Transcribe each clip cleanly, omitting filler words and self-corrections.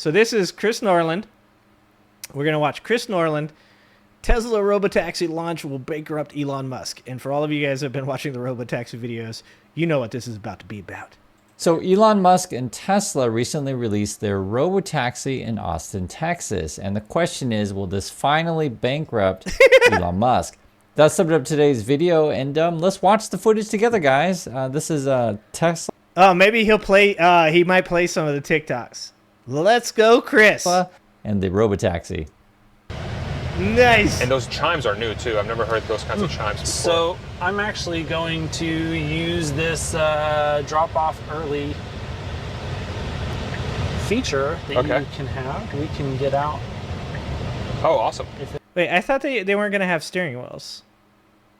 So this is Chris Norlund. We're going to watch Chris Norlund. Tesla Robotaxi launch will bankrupt Elon Musk. And for all of you guys that have been watching the Robotaxi videos, you know what this is about to be about. So Elon Musk and Tesla recently released their Robotaxi in Austin, Texas. And the question is, will this finally bankrupt Elon Musk? That's the subject of today's video. And let's watch the footage together, guys. This is Tesla. Oh, maybe he'll play, he might play some of the TikToks. Let's go, Chris. And the Robotaxi. Nice. And those chimes are new too. I've never heard those kinds of chimes before. So I'm actually going to use this drop off early feature that you can have. We can get out. Oh, awesome. Wait, I thought they weren't going to have steering wheels.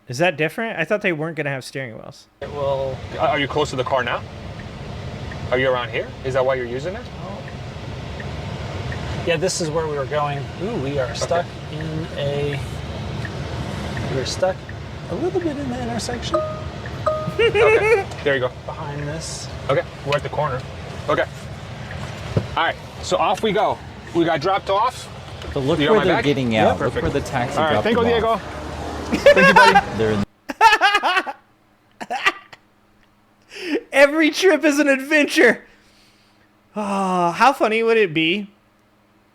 Is that different? I thought they weren't going to have steering wheels. It will. Are you close to the car now? Are you around here? Is that why you're using it? Yeah, this is where we were going. Ooh, we are stuck in a... We're stuck a little bit in the intersection. Okay, there you go. Behind this. Okay, we're at the corner. Okay. All right, so off we go. We got dropped off. So look where they're getting out. Yeah, look where the taxi all right, dropped them Diego. off. Thank you, buddy. They're in Every trip is an adventure. Oh, how funny would it be?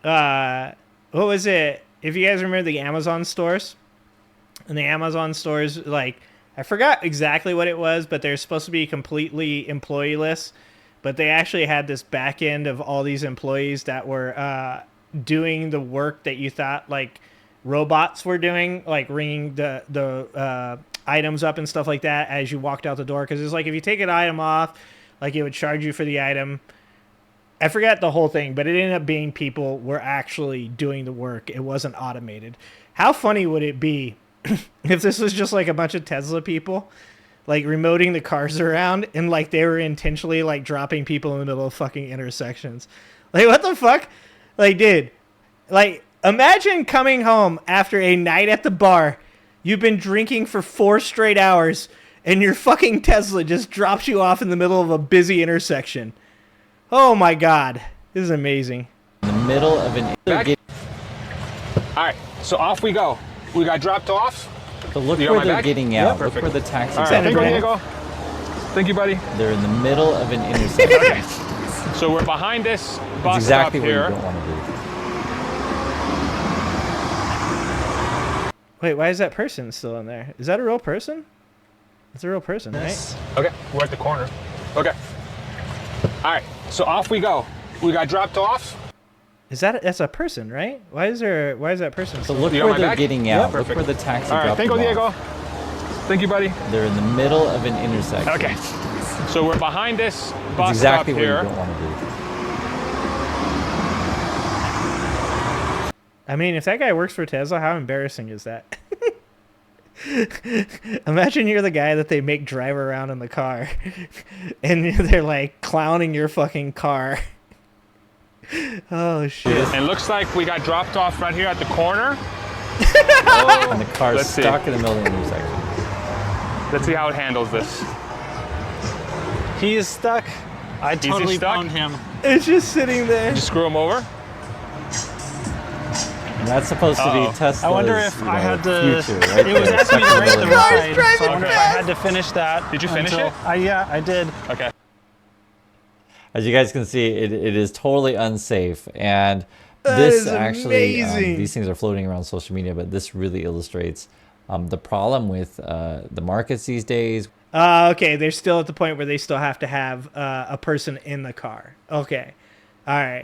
What was it? If you guys remember the Amazon stores, and the Amazon stores, like, I forgot exactly what it was, but they're supposed to be completely employee-less, but they actually had this back end of all these employees that were doing the work that you thought like robots were doing, like ringing the items up and stuff like that as you walked out the door. Because it's like if you take an item off, like it would charge you for the item. I forgot the whole thing, but it ended up being people were actually doing the work. It wasn't automated. How funny would it be if this was just like a bunch of Tesla people, like remoting the cars around and like they were intentionally like dropping people in the middle of fucking intersections? Like, what the fuck? Like, dude, like imagine coming home after a night at the bar. You've been drinking for 4 straight hours and your fucking Tesla just drops you off in the middle of a busy intersection. Oh my God, this is amazing. the middle of an... All right, so off we go. We got dropped off. So look where they're getting out. Look where the taxi dropped them off. Thank you, buddy. They're in the middle of an intersection. Okay. So we're behind this bus exactly stop where here. you don't want to be. Wait, why is that person still in there? Is that a real person? It's a real person, right? Okay, we're at the corner. Okay. All right, so off we go. We got dropped off. That's a person, right? Why is that person So still look where they're getting out. Look where the taxi dropped them Diego. off. Thank you, buddy. They're in the middle of an intersection. Okay. So we're behind this bus exactly stop where here. you don't want to be. I mean, if that guy works for Tesla, how embarrassing is that? Imagine you're the guy that they make drive around in the car and they're like clowning your fucking car. Oh shit. And looks like we got dropped off right here at the corner. And the car's Let's see. stuck in the middle of the intersection. Let's see how it handles this. He is stuck. I totally stuck? found him. It's just sitting there. Just screw him over. And that's supposed to be Tesla's, I wonder if I had to... future, right? It was there, asking me to stuck in rate the the middle of the ride, so I wonder if I had to finish that. Did you finish until- it? Yeah, I did. Okay. As you guys can see, it is totally unsafe. And That this is actually, amazing. these things are floating around social media, but this really illustrates the problem with the markets these days. Okay, they're still at the point where they still have to have a person in the car. Okay. All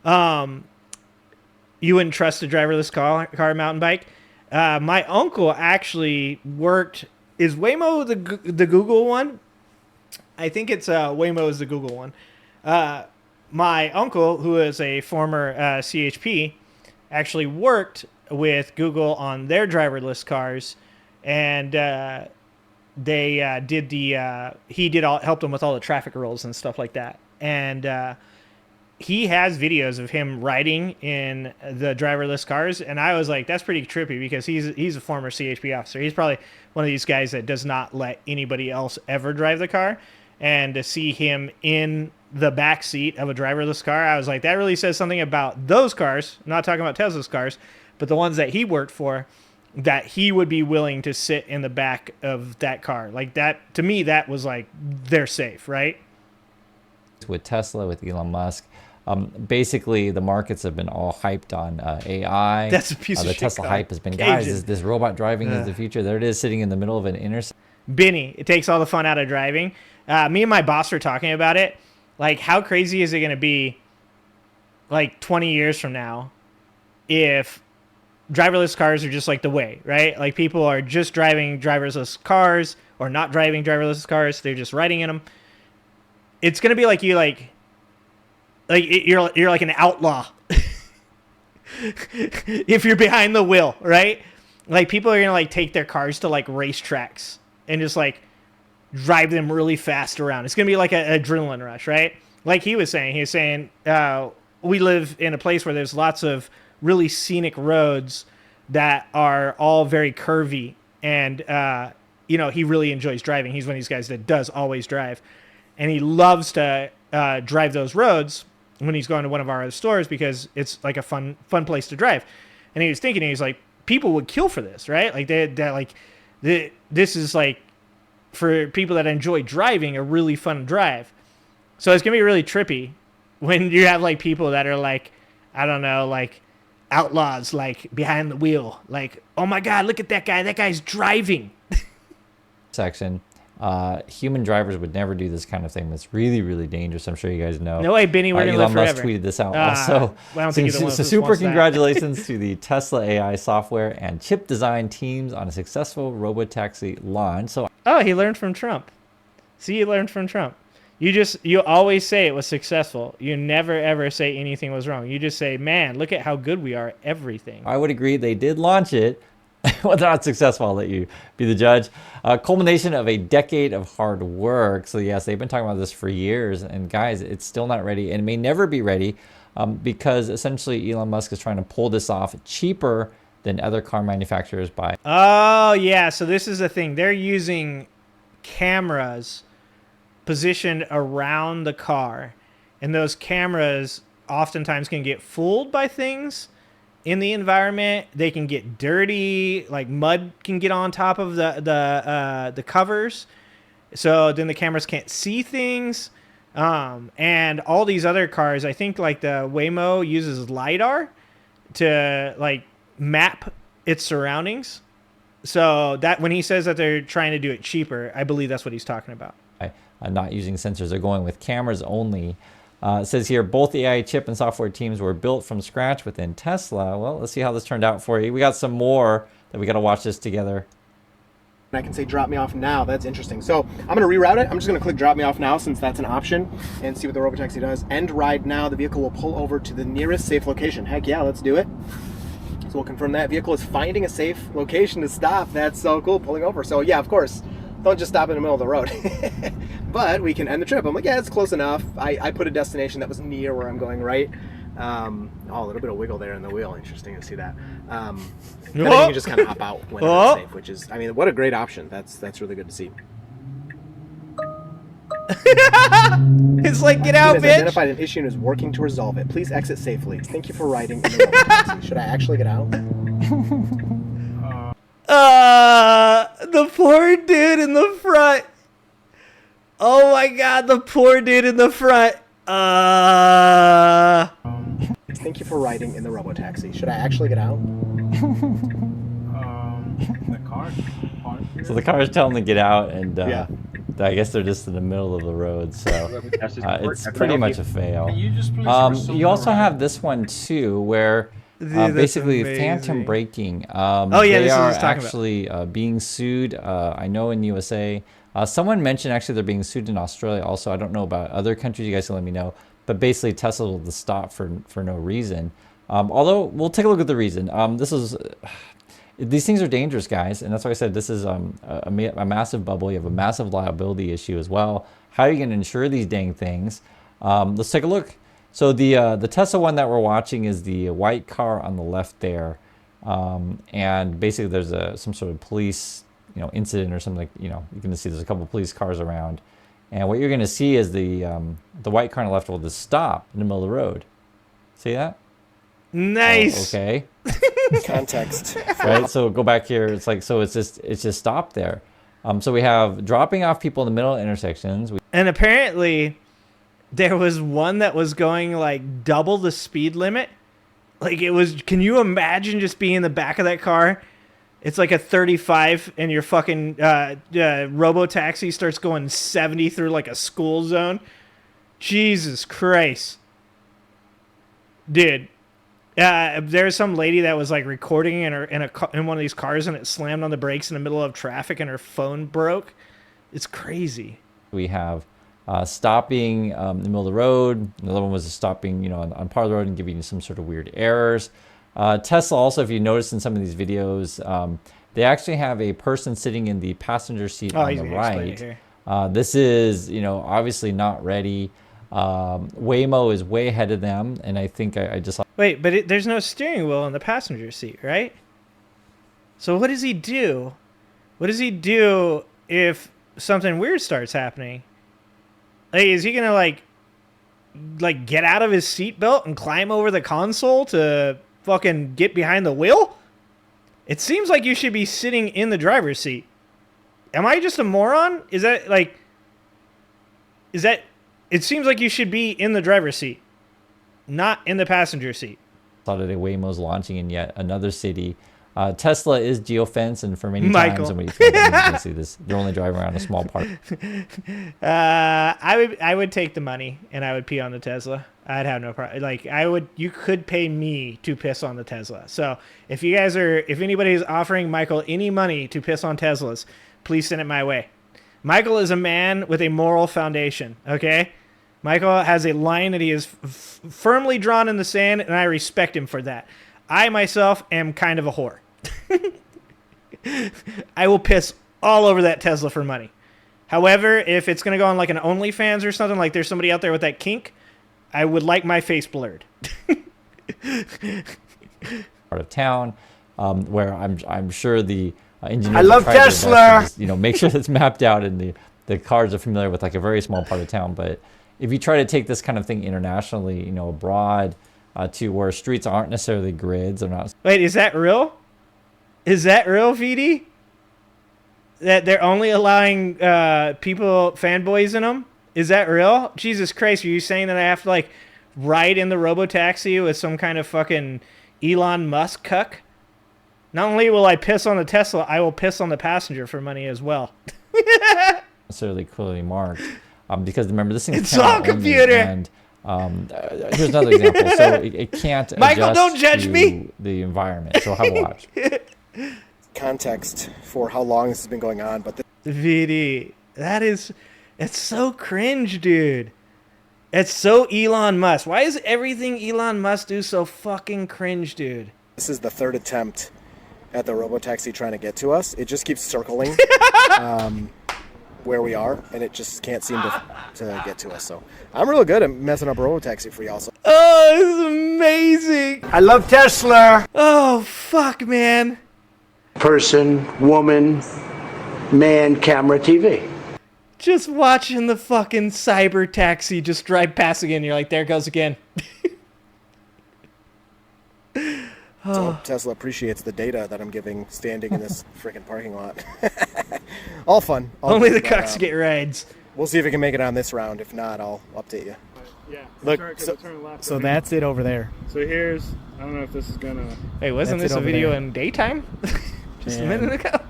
right. You wouldn't trust a driverless car mountain bike? My uncle actually is Waymo the Google one? I think it's Waymo is the Google one. My uncle, who is a former CHP, actually worked with Google on their driverless cars, and they helped them with all the traffic rules and stuff like that. And he has videos of him riding in the driverless cars, and I was like, that's pretty trippy because he's a former CHP officer. He's probably one of these guys that does not let anybody else ever drive the car. And to see him in the back seat of a driverless car, I was like, that really says something about those cars. I'm not talking about Tesla's cars, but the ones that he worked for, that he would be willing to sit in the back of that car. Like that, to me, that was like, they're safe, right? With Tesla, with Elon Musk. Basically, the markets have been all hyped on AI. That's a piece of the shit Tesla car. hype has been, Cajun. guys, this robot driving is the future. There it is, sitting in the middle of an intersection. Benny, it takes all the fun out of driving. Me and my boss were talking about it. Like, how crazy is it going to be, like, 20 years from now if driverless cars are just like the way, right? Like, people are just driving driverless cars or not driving driverless cars. They're just riding in them. It's going to be like you're like an outlaw if you're behind the wheel, right? Like, people are going to, like, take their cars to, like, racetracks and just, like, drive them really fast around. It's going to be like an adrenaline rush, right? Like he was saying, we live in a place where there's lots of really scenic roads that are all very curvy. And, he really enjoys driving. He's one of these guys that does always drive. And he loves to drive those roads when he's going to one of our other stores because it's like a fun place to drive. And he was thinking, he's like, people would kill for this, right? Like this is like, for people that enjoy driving, a really fun drive. So it's going to be really trippy when you have like people that are like, I don't know, like outlaws, like behind the wheel. Like, oh my God, look at that guy. That guy's driving. Section. Human drivers would never do this kind of thing. That's really, really dangerous. I'm sure you guys know. No way, Benny, we're going to live Elon Musk forever. tweeted this out also. I don't think you're the one so who super wants that. congratulations to the Tesla AI software and chip design teams on a successful Robotaxi launch. So Oh, he learned from Trump. See, he learned from Trump. You always say it was successful. You never, ever say anything was wrong. You just say, man, look at how good we are at everything. I would agree they did launch it. Whether or not successful, I'll let you be the judge. Culmination of a decade of hard work. So yes, they've been talking about this for years. And guys, it's still not ready and may never be ready because essentially Elon Musk is trying to pull this off cheaper than other car manufacturers by. Oh, yeah. So this is the thing. They're using cameras positioned around the car. And those cameras oftentimes can get fooled by things in the environment. They can get dirty, like mud can get on top of the covers. So then the cameras can't see things. And all these other cars, I think like the Waymo uses LiDAR to like map its surroundings. So that when he says that they're trying to do it cheaper, I believe that's what he's talking about. Not using sensors, they're going with cameras only. It says here, both the AI chip and software teams were built from scratch within Tesla. Well, let's see how this turned out for you. We got some more that we got to watch this together. I can say drop me off now. That's interesting. So I'm going to reroute it. I'm just going to click drop me off now since that's an option and see what the Robotaxi does. End ride now. The vehicle will pull over to the nearest safe location. Heck yeah, let's do it. So we'll confirm that vehicle is finding a safe location to stop. That's so cool, pulling over. So yeah, of course, don't just stop in the middle of the road. But we can end the trip. I'm like, yeah, it's close enough. I put a destination that was near where I'm going, right? Oh, a little bit of wiggle there in the wheel. Interesting to see that. Then you can just kind of hop out when it's safe, which is, I mean, what a great option. That's really good to see. It's like, get out, Has bitch. identified an issue and is working to resolve it. Please exit safely. Thank you for riding in the Robotaxi. Should I actually get out? The poor dude in the front. Oh my God, the poor dude in the front. Thank you for riding in the Robotaxi. Should I actually get out? The car. So the car is telling them to get out, and Yeah. I guess they're just in the middle of the road. So it's pretty much a fail. Can you just please You also have this one too, where Dude, that's basically amazing. Phantom Braking. yeah, They this is are what he's talking actually being sued. I know in USA. Someone mentioned actually they're being sued in Australia also. I don't know about other countries. You guys can let me know. But basically Tesla will stop for no reason. Although we'll take a look at the reason. These things are dangerous, guys. And that's why I said this is a massive bubble. You have a massive liability issue as well. How are you going to insure these dang things? Let's take a look. So the Tesla one that we're watching is the white car on the left there. And basically there's some sort of police incident or something, like, you can see there's a couple of police cars around, And what you're going to see is the white car on the left will just stop in the middle of the road. See that? Nice. Oh, okay. Context. Right. So go back here. It's like, so it's just stopped there. So we have dropping off people in the middle of intersections. And apparently there was one that was going like double the speed limit. Like it was, can you imagine just being in the back of that car? It's like a 35 and your fucking Robotaxi starts going 70 through like a school zone. Jesus Christ. Dude. There's some lady that was like recording in one of these cars and it slammed on the brakes in the middle of traffic and her phone broke. It's crazy. We have stopping in the middle of the road. Another one was stopping, on part of the road and giving you some sort of weird errors. Tesla also, if you notice in some of these videos, they actually have a person sitting in the passenger seat on the right. This is, obviously not ready. Waymo is way ahead of them, and I think I just... Wait, but there's no steering wheel in the passenger seat, right? So what does he do? What does he do if something weird starts happening? Like, is he gonna like get out of his seatbelt and climb over the console to fucking get behind the wheel? It seems like you should be sitting in the driver's seat. Am I just a moron? It seems like you should be in the driver's seat, not in the passenger seat. Saturday, Waymo's launching in yet another city. Tesla is geofence, and for many times, somebody can see this. They're only driving around a small part. I would take the money and I would pee on the Tesla. I'd have no problem. Like you could pay me to piss on the Tesla. So if anybody is offering Michael any money to piss on Teslas, please send it my way. Michael is a man with a moral foundation. Okay, Michael has a line that he is firmly drawn in the sand, and I respect him for that. I myself am kind of a whore. I will piss all over that Tesla for money. However, if it's going to go on like an OnlyFans or something, like there's somebody out there with that kink, I would like my face blurred. Part of town, where I'm sure the engineers... I love Tesla! Make sure that's mapped out and the cars are familiar with like a very small part of town. But if you try to take this kind of thing internationally, abroad, to where streets aren't necessarily grids. Wait, is that real? Is that real, VD? That they're only allowing people, fanboys in them? Is that real? Jesus Christ, are you saying that I have to like ride in the Robotaxi with some kind of fucking Elon Musk cuck? Not only will I piss on the Tesla, I will piss on the passenger for money as well. Necessarily clearly marked. Because remember, this thing's it's all computer. And here's another example. So it can't Michael, adjust don't judge to me. The environment. So have a watch. Context for how long this has been going on, but VD, it's so cringe, dude. It's so Elon Musk. Why is everything Elon Musk do so fucking cringe, dude? this is the third attempt at the Robotaxi trying to get to us. It just keeps circling where we are, and it just can't seem to get to us. So I'm real good at messing up Robotaxi for y'all. So. Oh, this is amazing. I love Tesla. Oh, fuck, man. Person, woman, man, camera, TV. Just watching the fucking cyber taxi just drive past again. You're like, there it goes again. So Tesla appreciates the data that I'm giving standing in this freaking parking lot. All fun. Only the cucks get rides. We'll see if we can make it on this round. If not, I'll update you. Yeah. Look, turn left. so that's it over there. So here's, I don't know if this is gonna. Hey, wasn't That's this it a over video there. in daytime? Just a minute ago.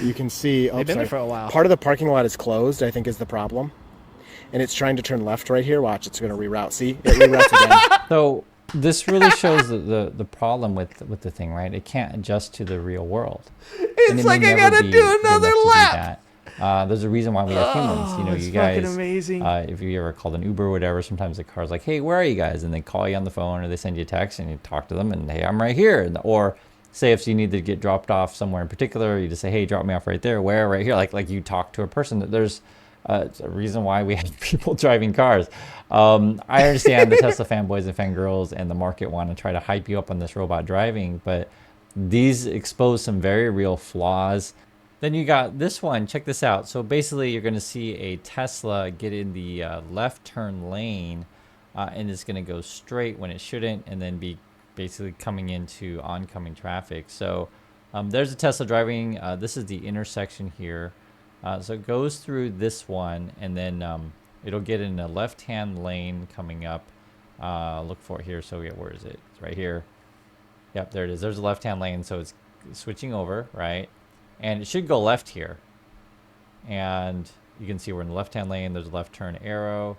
You can see. They've been there for a while. Part of the parking lot is closed, I think, is the problem. And it's trying to turn left right here. Watch, it's going to reroute. See? It reroutes again. So this really shows the problem with the thing, right? It can't adjust to the real world. It's like I gotta do another lap. There's a reason why we have humans. You know, it's you guys. fucking amazing. If you ever called an Uber or whatever, sometimes the car's like, "Hey, where are you guys?" And they call you on the phone, or they send you a text, and you talk to them, and "Hey, I'm right here." Or say if you need to get dropped off somewhere in particular, you just say, "Hey, drop me off right there." Where? Right here. Like you talk to a person. There's it's a reason why we have people driving cars. I understand the Tesla fanboys and fangirls and the market want to try to hype you up on this robot driving, but these expose some very real flaws. Then you got this one. Check this out. So basically, you're going to see a Tesla get in the left turn lane, and it's going to go straight when it shouldn't, and then be basically coming into oncoming traffic. So there's a Tesla driving. This is the intersection here. So it goes through this one, and then it'll get in a left-hand lane coming up. Look for it here. So yeah, where is it? It's right here. Yep, there it is. There's a left-hand lane, so it's switching over, right? And it should go left here. And you can see we're in the left-hand lane. There's a left turn arrow.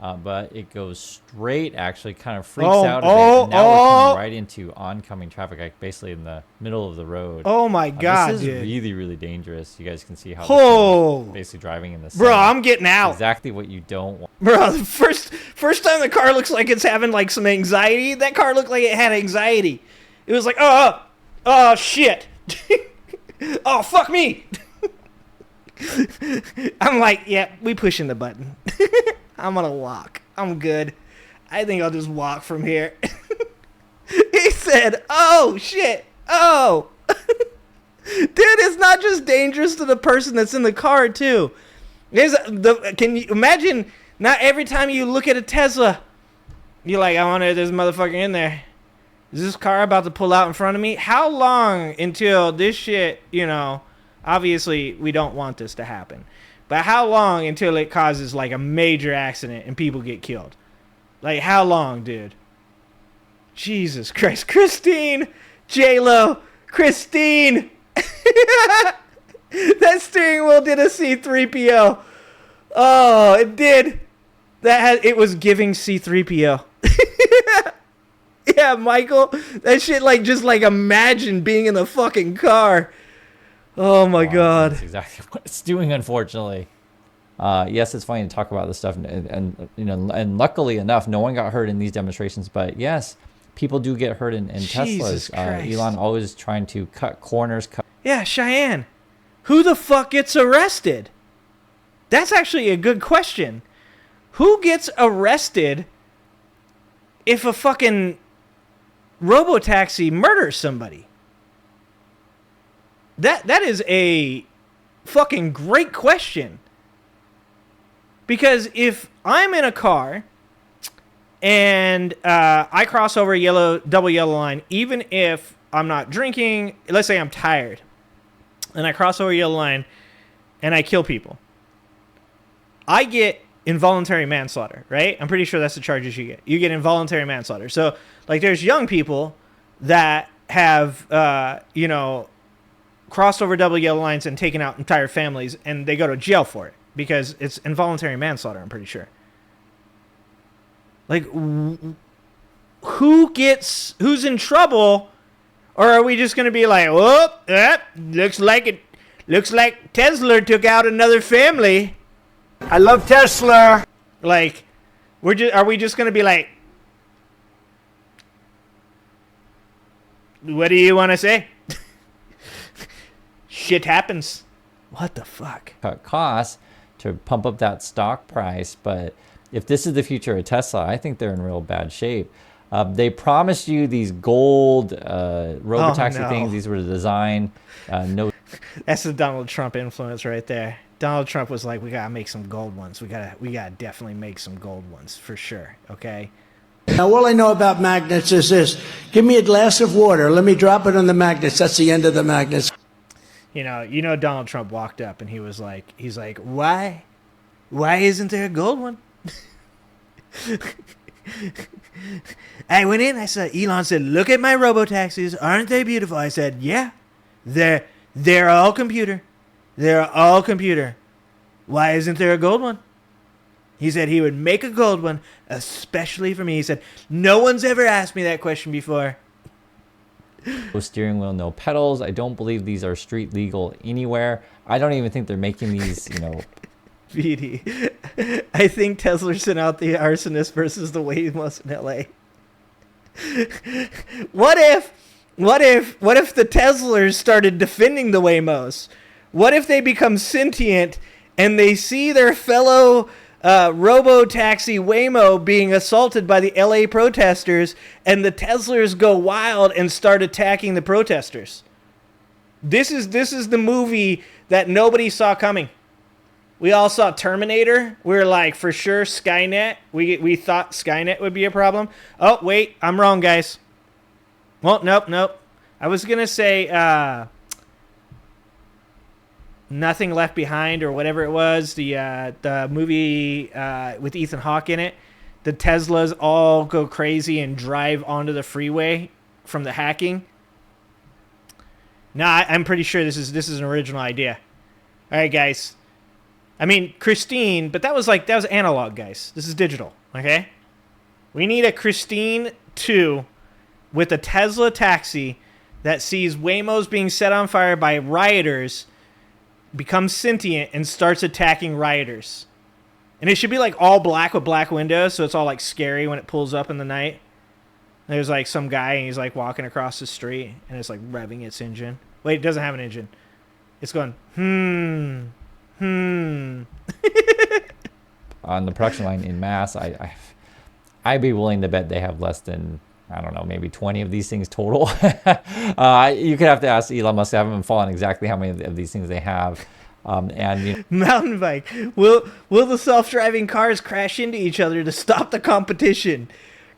But it goes straight, actually kind of freaks out a bit. And now we're coming right into oncoming traffic, like basically in the middle of the road. Oh my God, this is dude. really, really dangerous. You guys can see how this is basically driving in the sun. Bro, I'm getting out. Exactly what you don't want. Bro, the first time the car looks like it's having like some anxiety, that car looked like it had anxiety. It was like, oh shit. Oh, fuck me. I'm like, yeah, we pushing the button. I'm gonna walk. I'm good. I think I'll just walk from here. He said, oh shit. Oh. Dude, it's not just dangerous to the person that's in the car too. Can you imagine, not every time you look at a Tesla, you're like, I wonder if there's a motherfucker in there. Is this car about to pull out in front of me? How long until this shit, obviously we don't want this to happen. But how long until it causes like a major accident and people get killed? Like how long, dude? Jesus Christ. Christine! J-Lo! Christine! That steering wheel did a C-3PO. Oh, it did. It was giving C-3PO. Yeah, Michael, that shit, just imagine being in the fucking car. Oh my God. That's exactly what it's doing, unfortunately. Yes, it's funny to talk about this stuff, and luckily enough, no one got hurt in these demonstrations. But yes, people do get hurt in Teslas. Elon always trying to cut corners. Yeah, Cheyenne, who the fuck gets arrested? That's actually a good question. Who gets arrested if a fucking Robotaxi murders somebody? That is a fucking great question. Because if I'm in a car and I cross over a double yellow line, even if I'm not drinking, let's say I'm tired, and I cross over a yellow line and I kill people, I get involuntary manslaughter, right? I'm pretty sure that's the charges you get. You get involuntary manslaughter. So, there's young people that have, crossed over double yellow lines and taken out entire families, and they go to jail for it because it's involuntary manslaughter, I'm pretty sure. Who's in trouble? Or are we just going to be like, looks like Tesla took out another family. I love Tesla. Are we just going to be like, what do you want to say? Shit happens. What the fuck? Cut costs to pump up that stock price. But if this is the future of Tesla, I think they're in real bad shape. They promised you these gold Robotaxi things. These were the design. That's the Donald Trump influence right there. Donald Trump was like, we gotta make some gold ones. We gotta definitely make some gold ones for sure. Okay. Now, all I know about magnets is this. Give me a glass of water. Let me drop it on the magnets. That's the end of the magnets. Donald Trump walked up and he's like, why isn't there a gold one? I went in, I saw Elon said, look at my robotaxis. Aren't they beautiful? I said, yeah, they're all computer. They're all computer. Why isn't there a gold one? He said he would make a gold one, especially for me. He said, no one's ever asked me that question before. No steering wheel, no pedals. I don't believe these are street legal anywhere. I don't even think they're making these, BD. I think Tesla sent out the arsonist versus the Waymos in LA. What if the Teslers started defending the Waymos? What if they become sentient and they see their fellow Robotaxi Waymo being assaulted by the LA protesters, and the Teslers go wild and start attacking the protesters? This is the movie that nobody saw coming. We all saw Terminator. We were like, for sure, Skynet. We thought Skynet would be a problem. Oh, wait, I'm wrong, guys. Well, nope. I was going to say Nothing Left Behind or whatever it was, the movie with Ethan Hawke in it. The Teslas all go crazy and drive onto the freeway from the hacking. Nah, I'm pretty sure this is an original idea. All right, guys. I mean, Christine, but that was analog, guys. This is digital, okay? We need a Christine 2 with a Tesla taxi that sees Waymos being set on fire by rioters, becomes sentient, and starts attacking rioters. And it should be like all black with black windows, so it's all like scary when it pulls up in the night. There's like some guy, and he's like walking across the street, and it's like revving its engine. Wait, it doesn't have an engine. It's going, On the production line in mass, I'd be willing to bet they have less than, I don't know, maybe 20 of these things total. You could have to ask Elon Musk. I haven't been following exactly how many of these things they have. Mountain bike. Will the self-driving cars crash into each other to stop the competition?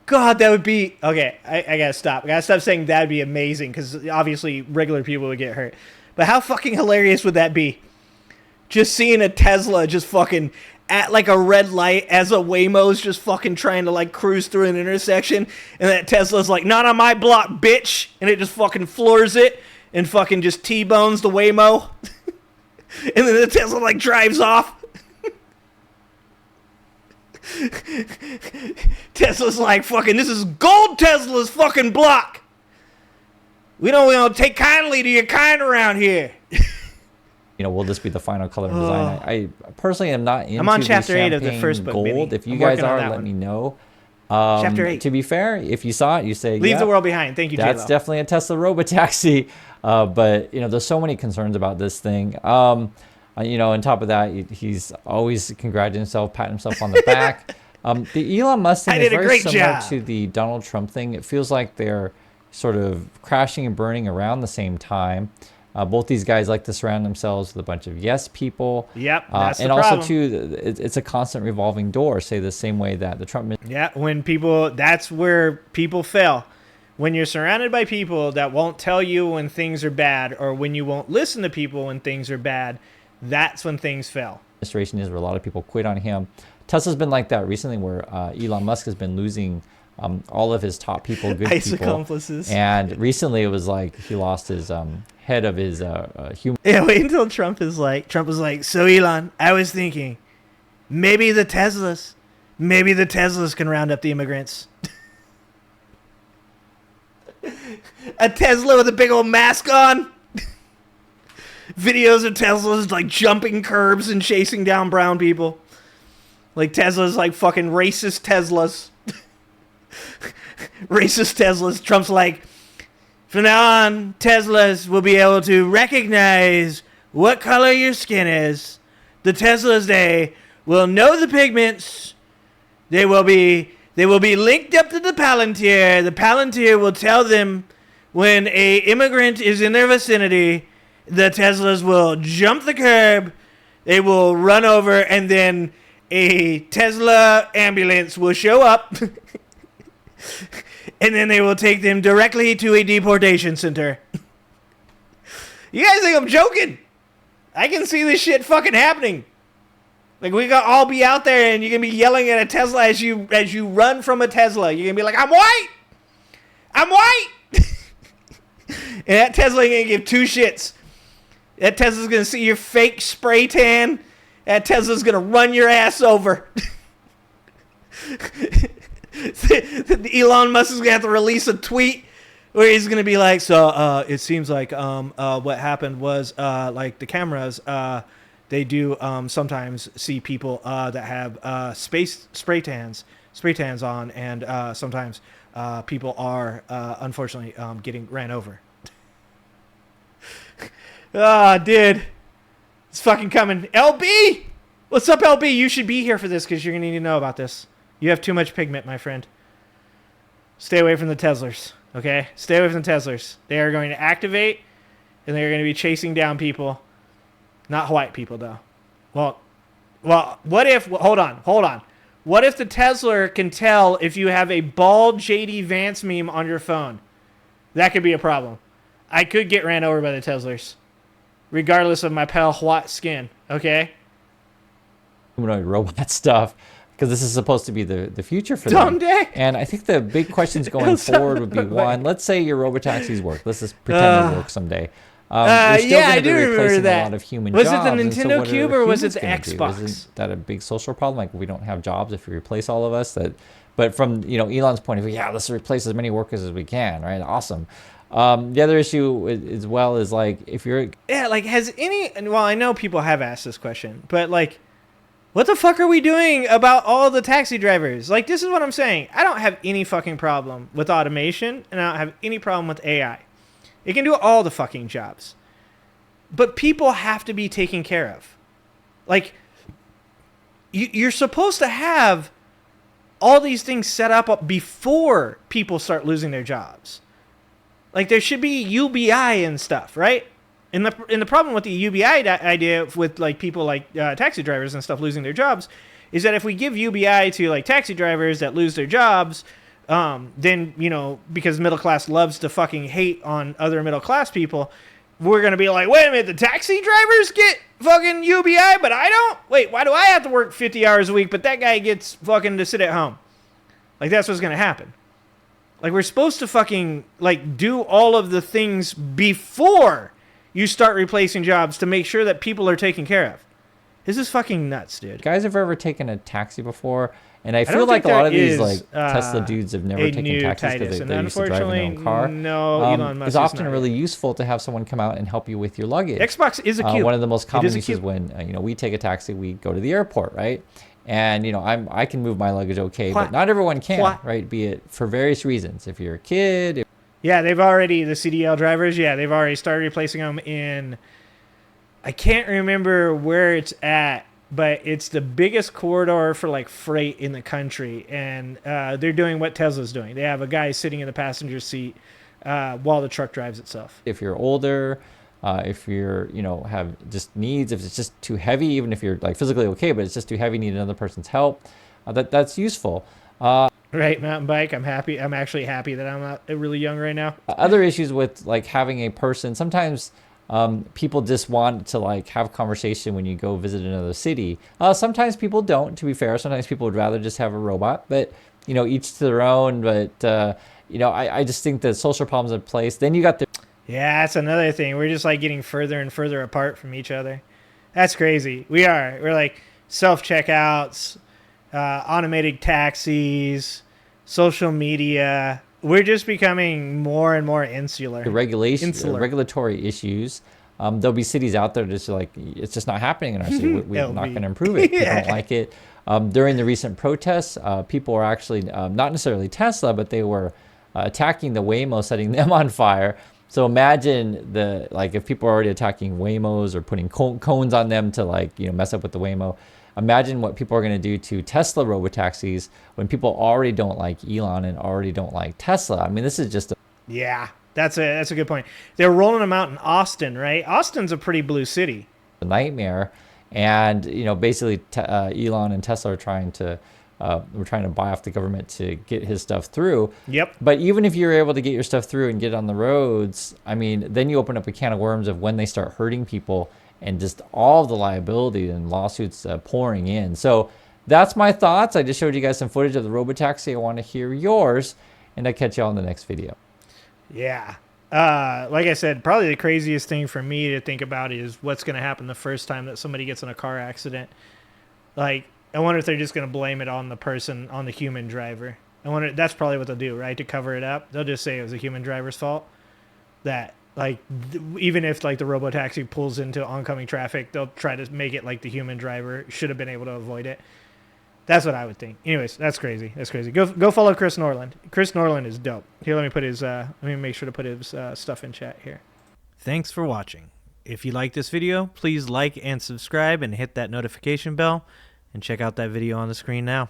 God, that would be... Okay, I gotta stop. I gotta stop saying that'd be amazing, because obviously regular people would get hurt. But how fucking hilarious would that be? Just seeing a Tesla just fucking at like a red light as a Waymo's just fucking trying to like cruise through an intersection, and that Tesla's like, not on my block, bitch! And it just fucking floors it and fucking just T-bones the Waymo. And then the Tesla like drives off. Tesla's like, fucking, this is gold Tesla's fucking block. We don't take kindly to your kind around here. Will this be the final color and design? I personally am not into I'm on chapter 8 of the first book, gold. baby. If you I'm guys working on are, that let one. me know. Chapter 8. To be fair, if you saw it, you say, Leave yeah, the world behind. Thank you, that's J-Lo. definitely a Tesla Robotaxi. But there's so many concerns about this thing. On top of that, he's always congratulating himself, patting himself on the back. The Elon Musk thing is very similar to the Donald Trump thing. It feels like they're sort of crashing and burning around the same time. Both these guys like to surround themselves with a bunch of yes people. Yep, that's and the also problem. too, it's a constant revolving door. Say the same way that the Trump. Yeah, that's where people fail. When you're surrounded by people that won't tell you when things are bad, or when you won't listen to people when things are bad, that's when things fail. Administration is where a lot of people quit on him. Tesla's been like that recently, where Elon Musk has been losing all of his top people, good Ice people. accomplices. And recently it was like he lost his head of his human. Yeah, wait until Trump was like, so Elon, I was thinking, maybe the Teslas can round up the immigrants. A Tesla with a big old mask on. Videos of Teslas like jumping curbs and chasing down brown people. Like Teslas, like fucking racist Teslas. Racist Teslas. Trump's like, from now on, Teslas will be able to recognize what color your skin is. The Teslas, they will know the pigments. They will be linked up to the Palantir. The Palantir will tell them when a immigrant is in their vicinity. The Teslas will jump the curb. They will run over, and then a Tesla ambulance will show up. And then they will take them directly to a deportation center. You guys think I'm joking? I can see this shit fucking happening. Like, we gotta all be out there, and you're gonna be yelling at a Tesla as you run from a Tesla. You're gonna be like, I'm white! I'm white! And that Tesla ain't gonna give two shits. That Tesla's gonna see your fake spray tan. That Tesla's gonna run your ass over. Elon Musk is gonna have to release a tweet where he's gonna be like, so it seems like what happened was like the cameras they do sometimes see people that have spray tans on, and sometimes people are unfortunately getting ran over. Ah, dude, it's fucking coming. LB, what's up, LB? You should be here for this because you're gonna need to know about this. You have too much pigment, my friend. Stay away from the Teslas, okay? Stay away from the Teslas. They are going to activate, and they are going to be chasing down people. Not white people, though. Well, what if... Hold on. What if the Tesla can tell if you have a bald J.D. Vance meme on your phone? That could be a problem. I could get ran over by the Teslars, regardless of my pale white skin, okay? Humanoid robot stuff, because this is supposed to be the future for them. Someday. And I think the big questions going forward would be, one, let's say your robotaxis work. Let's just pretend they work someday. You're still yeah, I going to be do remember replacing that. a lot of human Was jobs. it the and so Nintendo what are Cube or was it humans the gonna do? Xbox? Isn't that a big social problem? Like, we don't have jobs if we replace all of us. But from Elon's point of view, yeah, let's replace as many workers as we can, right? Awesome. The other issue as well is, like, if you're... Yeah, like, has any... Well, I know people have asked this question, but, like, what the fuck are we doing about all the taxi drivers? Like, this is what I'm saying. I don't have any fucking problem with automation, and I don't have any problem with AI. It can do all the fucking jobs. But people have to be taken care of. Like, you're supposed to have all these things set up before people start losing their jobs. Like, there should be UBI and stuff, right? And the problem with the UBI idea with, like, people like taxi drivers and stuff losing their jobs is that if we give UBI to, like, taxi drivers that lose their jobs, then, because middle class loves to fucking hate on other middle class people, we're going to be like, wait a minute, the taxi drivers get fucking UBI, but I don't? Wait, why do I have to work 50 hours a week, but that guy gets fucking to sit at home? Like, that's what's going to happen. Like, we're supposed to fucking, like, do all of the things before you start replacing jobs to make sure that people are taken care of. This is fucking nuts, dude. Guys have ever taken a taxi before? And I feel don't like think a lot there of these, is, like, Tesla dudes have never taken taxis because and they're used to driving their own car. No, Elon Musk It's often really useful to have someone come out and help you with your luggage. Xbox is a cube. One of the most common is a uses cube. when we take a taxi, we go to the airport, right? And I can move my luggage okay, What? but not everyone can, What? right? Be it for various reasons. If you're a kid, Yeah, they've already, the CDL drivers, they've already started replacing them in, I can't remember where it's at, but it's the biggest corridor for, like, freight in the country. And they're doing what Tesla's doing. They have a guy sitting in the passenger seat while the truck drives itself. if you're older, if you're, have just needs, if it's just too heavy, even if you're, like, physically okay, but it's just too heavy, need another person's help, that's useful. Right, mountain bike. I'm happy. I'm actually happy that I'm not really young right now. Other issues with, like, having a person, sometimes people just want to, like, have a conversation when you go visit another city. Sometimes people don't, to be fair. Sometimes people would rather just have a robot, but, each to their own. But, I just think that social problems in place. Then you got the... Yeah, that's another thing. We're just, like, getting further and further apart from each other. That's crazy. We're like self-checkouts, automated taxis, social media. We're just becoming more and more insular. The regulatory issues. There'll be cities out there just like, it's just not happening in our city. We're not going to improve it. People don't like it. During the recent protests, people were actually, not necessarily Tesla, but they were attacking the Waymo, setting them on fire. So imagine if people are already attacking Waymos or putting cones on them to, like, mess up with the Waymo. Imagine what people are going to do to Tesla robotaxis when people already don't like Elon and already don't like Tesla. I mean, this is just Yeah, that's a good point. They're rolling them out in Austin, right? Austin's a pretty blue city. a nightmare. And, basically Elon and Tesla are trying to buy off the government to get his stuff through. Yep. But even if you're able to get your stuff through and get it on the roads, I mean, then you open up a can of worms of when they start hurting people and just all of the liability and lawsuits pouring in. So that's my thoughts. I just showed you guys some footage of the Robotaxi. I want to hear yours, and I'll catch you all in the next video. Yeah. Like I said, probably the craziest thing for me to think about is what's going to happen the first time that somebody gets in a car accident. Like, I wonder if they're just going to blame it on the person, on the human driver. I wonder, that's probably what they'll do, right? To cover it up. They'll just say it was a human driver's fault. That, like, even if, like, the Robotaxi pulls into oncoming traffic, they'll try to make it like the human driver should have been able to avoid it. That's what I would think. Anyways, that's crazy. That's crazy. Go follow Chris Norlund. Chris Norlund is dope. Here, let me put his let me make sure to put his stuff in chat here. Thanks for watching. If you like this video, please like and subscribe and hit that notification bell, and check out that video on the screen now.